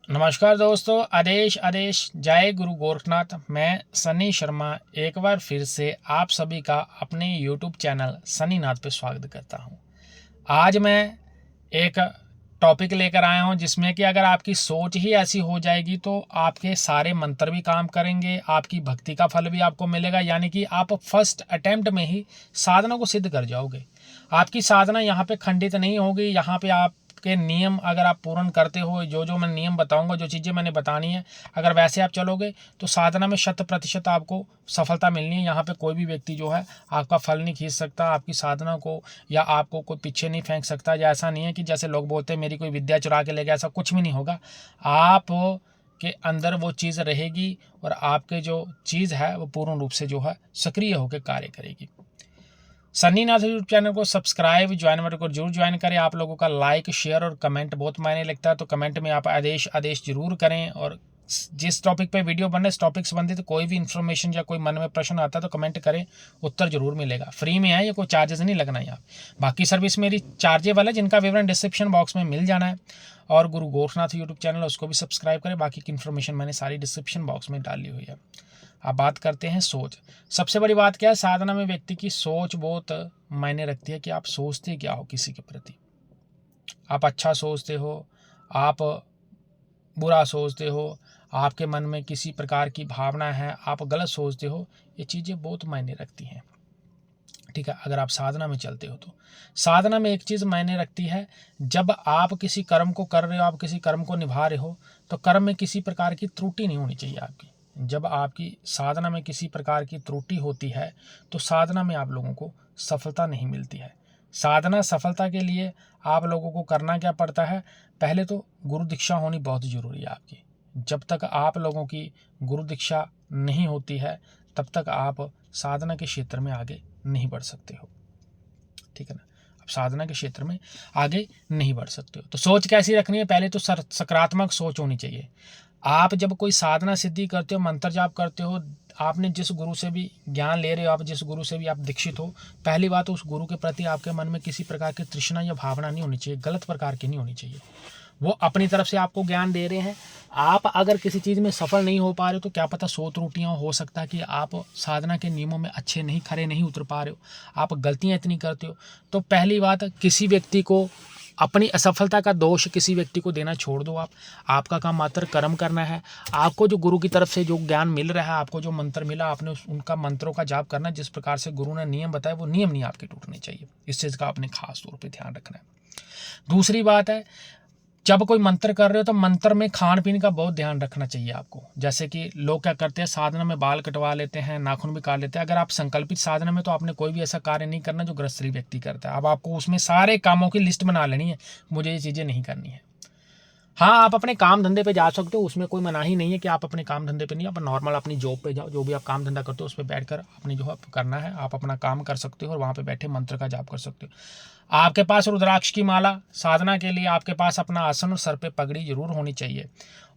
नमस्कार दोस्तों, आदेश आदेश जय गुरु गोरखनाथ। मैं सनी शर्मा एक बार फिर से आप सभी का अपने YouTube चैनल सनी नाथ पे स्वागत करता हूं। आज मैं एक टॉपिक लेकर आया हूं जिसमें कि अगर आपकी सोच ही ऐसी हो जाएगी तो आपके सारे मंत्र भी काम करेंगे, आपकी भक्ति का फल भी आपको मिलेगा। यानी कि आप फर्स्ट अटेम्प्ट में ही साधना को सिद्ध कर जाओगे। आपकी साधना यहाँ पे खंडित नहीं होगी। यहाँ पे आप के नियम अगर आप पूर्ण करते हो, जो जो मैं नियम बताऊंगा, जो चीज़ें मैंने बतानी है, अगर वैसे आप चलोगे तो साधना में 100% आपको सफलता मिलनी है। यहाँ पे कोई भी व्यक्ति जो है आपका फल नहीं खींच सकता, आपकी साधना को, या आपको कोई पीछे नहीं फेंक सकता। या ऐसा नहीं है कि जैसे लोग बोलते हैं मेरी कोई विद्या चुरा के ले गया, ऐसा कुछ भी नहीं होगा। आप के अंदर वो चीज़ रहेगी और आपके जो चीज़ है वो पूर्ण रूप से जो है सक्रिय होकर कार्य करेगी। सनी नाथ यूट्यूब चैनल को सब्सक्राइब, ज्वाइन बटन को जरूर ज्वाइन करें। आप लोगों का लाइक, शेयर और कमेंट बहुत मायने लगता है, तो कमेंट में आप आदेश आदेश जरूर करें। और जिस टॉपिक पे वीडियो बन रहा है, इस टॉपिक से संबंधित कोई भी इन्फॉर्मेशन या कोई मन में प्रश्न आता है तो कमेंट करें, उत्तर जरूर मिलेगा। फ्री में है, ये कोई चार्जेस नहीं लगना यहाँ। बाकी सर्विस मेरी चार्जेबल है, जिनका विवरण डिस्क्रिप्शन बॉक्स में मिल जाना है। और गुरु गोरखनाथ यूट्यूब चैनल, उसको भी सब्सक्राइब करें। बाकी की इन्फॉर्मेशन मैंने सारी डिस्क्रिप्शन बॉक्स में डाली हुई है। अब बात करते हैं सोच। सबसे बड़ी बात क्या है, साधना में व्यक्ति की सोच बहुत मायने रखती है कि आप सोचते क्या हो किसी के प्रति। आप अच्छा सोचते हो, आप बुरा सोचते हो, आपके मन में किसी प्रकार की भावना है, आप गलत सोचते हो, ये चीज़ें बहुत मायने रखती हैं। ठीक है, अगर आप साधना में चलते हो तो साधना में एक चीज़ मायने रखती है, जब आप किसी कर्म को कर रहे हो, आप किसी कर्म को निभा रहे हो, तो कर्म में किसी प्रकार की त्रुटि नहीं होनी चाहिए आपकी। जब आपकी साधना में किसी प्रकार की त्रुटि होती है तो साधना में आप लोगों को सफलता नहीं मिलती है। साधना सफलता के लिए आप लोगों को करना क्या पड़ता है, पहले तो गुरु दीक्षा होनी बहुत ज़रूरी है आपकी। जब तक आप लोगों की गुरु दीक्षा नहीं होती है तब तक आप साधना के क्षेत्र में आगे नहीं बढ़ सकते हो। ठीक है ना, आप साधना के क्षेत्र में आगे नहीं बढ़ सकते हो। तो सोच कैसी रखनी है, पहले तो सकारात्मक सोच होनी चाहिए। आप जब कोई साधना सिद्धि करते हो, मंत्र जाप करते हो, आपने जिस गुरु से भी ज्ञान ले रहे हो, आप जिस गुरु से भी आप दीक्षित हो, पहली बात उस गुरु के प्रति आपके मन में किसी प्रकार की तृष्णा या भावना नहीं होनी चाहिए, गलत प्रकार की नहीं होनी चाहिए। वो अपनी तरफ से आपको ज्ञान दे रहे हैं। आप अगर किसी चीज़ में सफल नहीं हो पा रहे हो तो क्या पता 100 त्रुटियाँ हो सकता है कि आप साधना के नियमों में अच्छे नहीं, खरे नहीं उतर पा रहे हो, आप गलतियाँ इतनी करते हो। तो पहली बात, किसी व्यक्ति को अपनी असफलता का दोष किसी व्यक्ति को देना छोड़ दो। आपका काम मात्र कर्म करना है। आपको जो गुरु की तरफ से जो ज्ञान मिल रहा है, आपको जो मंत्र मिला, आपने उनका मंत्रों का जाप करना है। जिस प्रकार से गुरु ने नियम बताया वो नियम नहीं आपके टूटने चाहिए। इस चीज़ का आपने खास तौर पर ध्यान रखना है। दूसरी बात है, जब कोई मंत्र कर रहे हो तो मंत्र में खान पीने का बहुत ध्यान रखना चाहिए आपको। जैसे कि लोग क्या करते हैं, साधना में बाल कटवा लेते हैं, नाखून भी काट लेते हैं। अगर आप संकल्पित साधना में, तो आपने कोई भी ऐसा कार्य नहीं करना जो गृहस्थी व्यक्ति करता है। अब आपको उसमें सारे कामों की लिस्ट बना लेनी है, मुझे ये चीज़ें नहीं करनी है। हाँ, आप अपने काम धंधे पे जा सकते हो, उसमें कोई मनाही नहीं है कि आप अपने काम धंधे पे नहीं, आप नॉर्मल अपनी जॉब पे जाओ, जो भी आप काम धंधा करते हो उस पर बैठकर अपनी जो है करना है, आप अपना काम कर सकते हो और वहाँ पे बैठे मंत्र का जाप कर सकते हो। आपके पास रुद्राक्ष की माला, साधना के लिए आपके पास अपना आसन और सर पे पगड़ी जरूर होनी चाहिए।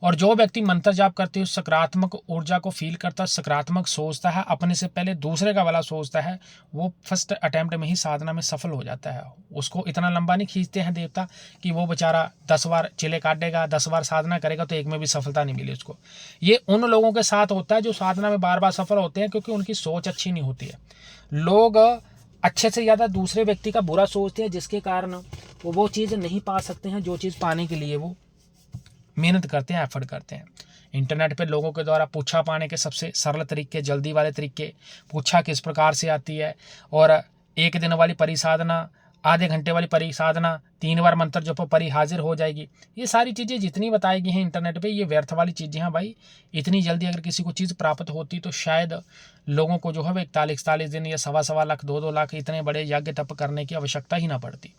और जो व्यक्ति मंत्र जाप करते हो सकारात्मक ऊर्जा को फील करता है, सकारात्मक सोचता है, अपने से पहले दूसरे का भला सोचता है, वो फर्स्ट अटेम्प्ट में ही साधना में सफल हो जाता है। उसको इतना लंबा नहीं खींचते हैं देवता कि वो बेचारा 10 बार चिले काटेगा, 10 बार साधना करेगा तो एक में भी सफलता नहीं मिली उसको। ये उन लोगों के साथ होता है जो साधना में बार बार सफल होते हैं, क्योंकि उनकी सोच अच्छी नहीं होती है। लोग अच्छे से ज़्यादा दूसरे व्यक्ति का बुरा सोचते हैं, जिसके कारण वो चीज़ नहीं पा सकते हैं जो चीज़ पाने के लिए वो मेहनत करते हैं, एफर्ट करते हैं। इंटरनेट पे लोगों के द्वारा पूछा पाने के सबसे सरल तरीके, जल्दी वाले तरीके, पूछा किस प्रकार से आती है, और 1 दिन वाली परिसाधना, आधे घंटे वाली परिसाधना, 3 बार मंत्र जपो परी हाजिर हो जाएगी। ये सारी चीज़ें जितनी बताई गई हैं इंटरनेट पे, ये व्यर्थ वाली चीज़ें हैं भाई। इतनी जल्दी अगर किसी को चीज़ प्राप्त होती तो शायद लोगों को जो है 41 दिन या 1.25 लाख, 2-2 लाख इतने बड़े यज्ञ तप करने की आवश्यकता ही ना पड़ती,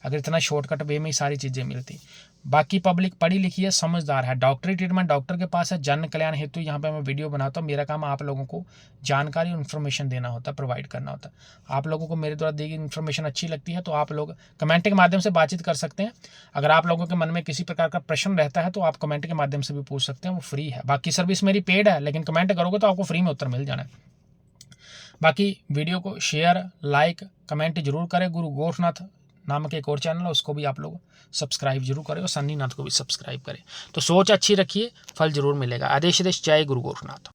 अगर इतना शॉर्टकट वे में ही सारी चीज़ें मिलती। बाकी पब्लिक पढ़ी लिखी है, समझदार है, डॉक्टरी ट्रीटमेंट डॉक्टर के पास है। जन कल्याण हेतु यहाँ पे मैं वीडियो बनाता हूँ। मेरा काम आप लोगों को जानकारी और इन्फॉर्मेशन देना होता है, प्रोवाइड करना होता है। आप लोगों को मेरे द्वारा दी गई इन्फॉर्मेशन अच्छी लगती है तो आप लोग कमेंट के माध्यम से बातचीत कर सकते हैं। अगर आप लोगों के मन में किसी प्रकार का प्रश्न रहता है तो आप कमेंट के माध्यम से भी पूछ सकते हैं, वो फ्री है। बाकी सर्विस मेरी पेड है, लेकिन कमेंट करोगे तो आपको फ्री में उत्तर मिल जाना है। बाकी वीडियो को शेयर, लाइक, कमेंट जरूर करें। गुरु गोरखनाथ नाम के एक और चैनल है, उसको भी आप लोग सब्सक्राइब जरूर करें और सन्नी नाथ को भी सब्सक्राइब करें। तो सोच अच्छी रखिए, फल जरूर मिलेगा। आदेश आदेश, जय गुरु गोरखनाथ।